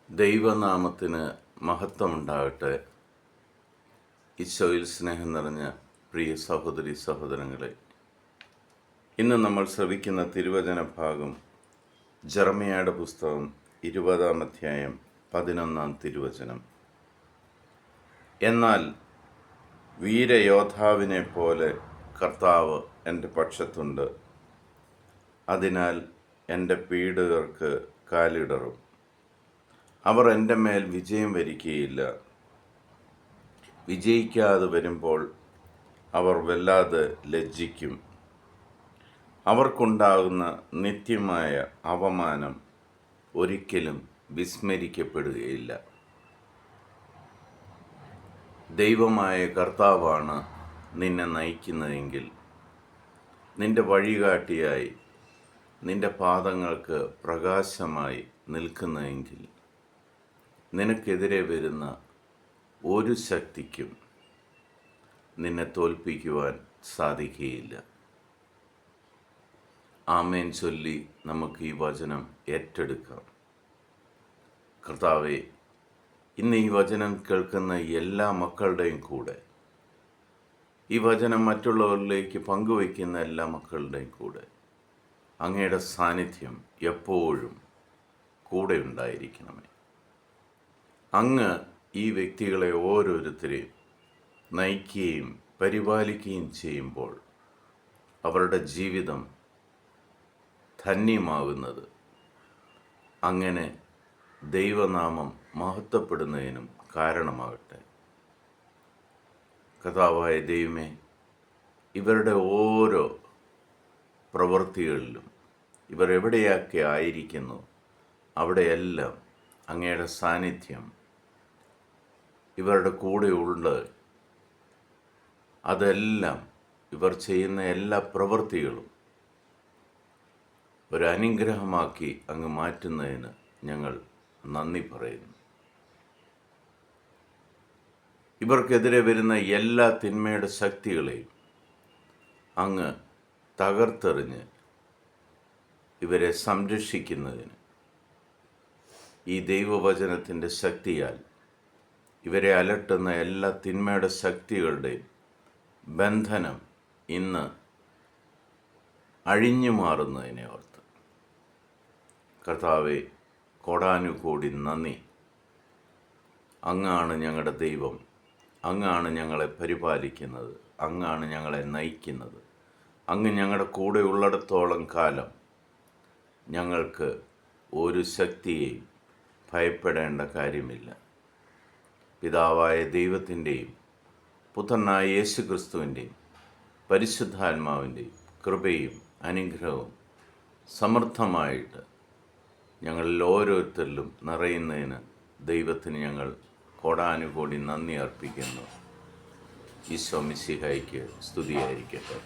ദൈവനാമത്തിന് മഹത്വമുണ്ടാകട്ടെ. ഈശോയിൽ സ്നേഹം നിറഞ്ഞ പ്രിയ സഹോദരി സഹോദരങ്ങളെ, ഇന്ന് നമ്മൾ ശ്രവിക്കുന്ന തിരുവചന ഭാഗം ജെറമ്യായുടെ പുസ്തകം 20-ാം അധ്യായം 11-ാം തിരുവചനം. എന്നാൽ വീരയോദ്ധാവിനെ പോലെ കർത്താവ് എൻ്റെ പക്ഷത്തുണ്ട്, അതിനാൽ എൻ്റെ പീഡകർക്ക് കാലിടറും. അവർ എൻ്റെ മേൽ വിജയം വരിക്കുകയില്ല. വിജയിക്കാതെ വരുമ്പോൾ അവർ വല്ലാതെ ലജ്ജിക്കും. അവർക്കുണ്ടാകുന്ന നിത്യമായ അവമാനം ഒരിക്കലും വിസ്മരിക്കപ്പെടുകയില്ല. ദൈവമായ കർത്താവാണ് നിന്നെ നയിക്കുന്നതെങ്കിൽ, നിന്റെ വഴികാട്ടിയായി, നിന്റെ പാദങ്ങൾക്ക് പ്രകാശമായി നിൽക്കുന്നതെങ്കിൽ, നിനക്കെതിരെ വരുന്ന ഒരു ശക്തിക്കും നിന്നെ തോൽപ്പിക്കുവാൻ സാധിക്കുകയില്ല. ആമേൻ ചൊല്ലി നമുക്ക് ഈ വചനം ഏറ്റെടുക്കാം. കർത്താവേ, ഇന്ന് ഈ വചനം കേൾക്കുന്ന എല്ലാ മക്കളുടെയും കൂടെ, ഈ വചനം മറ്റുള്ളവരിലേക്ക് പങ്കുവയ്ക്കുന്ന എല്ലാ മക്കളുടെയും കൂടെ അങ്ങയുടെ സാന്നിധ്യം എപ്പോഴും കൂടെ ഉണ്ടായിരിക്കണമേ. അങ്ങ് ഈ വ്യക്തികളെ ഓരോരുത്തരെയും നയിക്കുകയും പരിപാലിക്കുകയും ചെയ്യുമ്പോൾ അവരുടെ ജീവിതം ധന്യമാകുന്നത് അങ്ങനെ ദൈവനാമം മഹത്വപ്പെടുന്നതിനും കാരണമാകട്ടെ. കർത്താവായ ദൈവമേ, ഇവരുടെ ഓരോ പ്രവൃത്തികളിലും ഇവർ എവിടെയൊക്കെ ആയിരിക്കുന്നു അവിടെയെല്ലാം അങ്ങയുടെ സാന്നിധ്യം ഇവരുടെ കൂടെ ഉണ്ട്. അതെല്ലാം ഇവർ ചെയ്യുന്ന എല്ലാ പ്രവൃത്തികളും ഒരു അനുഗ്രഹമാക്കി അങ്ങ് മാറ്റുന്നതിന് ഞങ്ങൾ നന്ദി പറയുന്നു. ഇവർക്കെതിരെ വരുന്ന എല്ലാ തിന്മയുടെ ശക്തികളെയും അങ്ങ് തകർത്തെറിഞ്ഞ് ഇവരെ സംരക്ഷിക്കുന്നതിന് ഈ ദൈവവചനത്തിൻ്റെ ശക്തിയാൽ ഇവരെ അലട്ടുന്ന എല്ലാ തിന്മയുടെ ശക്തികളുടെയും ബന്ധനം ഇന്ന് അഴിഞ്ഞു മാറുന്നതിനെ ഓർത്ത് കർത്താവെ, കോടാനുകോടി നന്ദി. അങ്ങാണ് ഞങ്ങളുടെ ദൈവം, അങ്ങാണ് ഞങ്ങളെ പരിപാലിക്കുന്നത്, അങ്ങാണ് ഞങ്ങളെ നയിക്കുന്നത്. അങ്ങ് ഞങ്ങളുടെ കൂടെ ഉള്ളിടത്തോളം കാലം ഞങ്ങൾക്ക് ഒരു ശക്തിയെയും ഭയപ്പെടേണ്ട കാര്യമില്ല. പിതാവായ ദൈവത്തിൻ്റെയും പുത്രനായ യേശു ക്രിസ്തുവിൻ്റെയും പരിശുദ്ധാത്മാവിൻ്റെയും കൃപയും അനുഗ്രഹവും സമൃദ്ധമായിട്ട് ഞങ്ങളിൽ ഓരോരുത്തരിലും നിറയുന്നതിന് ദൈവത്തിന് ഞങ്ങൾ കോടാനുകോടി നന്ദി അർപ്പിക്കുന്നു. ഈശോ മിശിഹായ്ക്ക് സ്തുതിയായിരിക്കട്ടെ.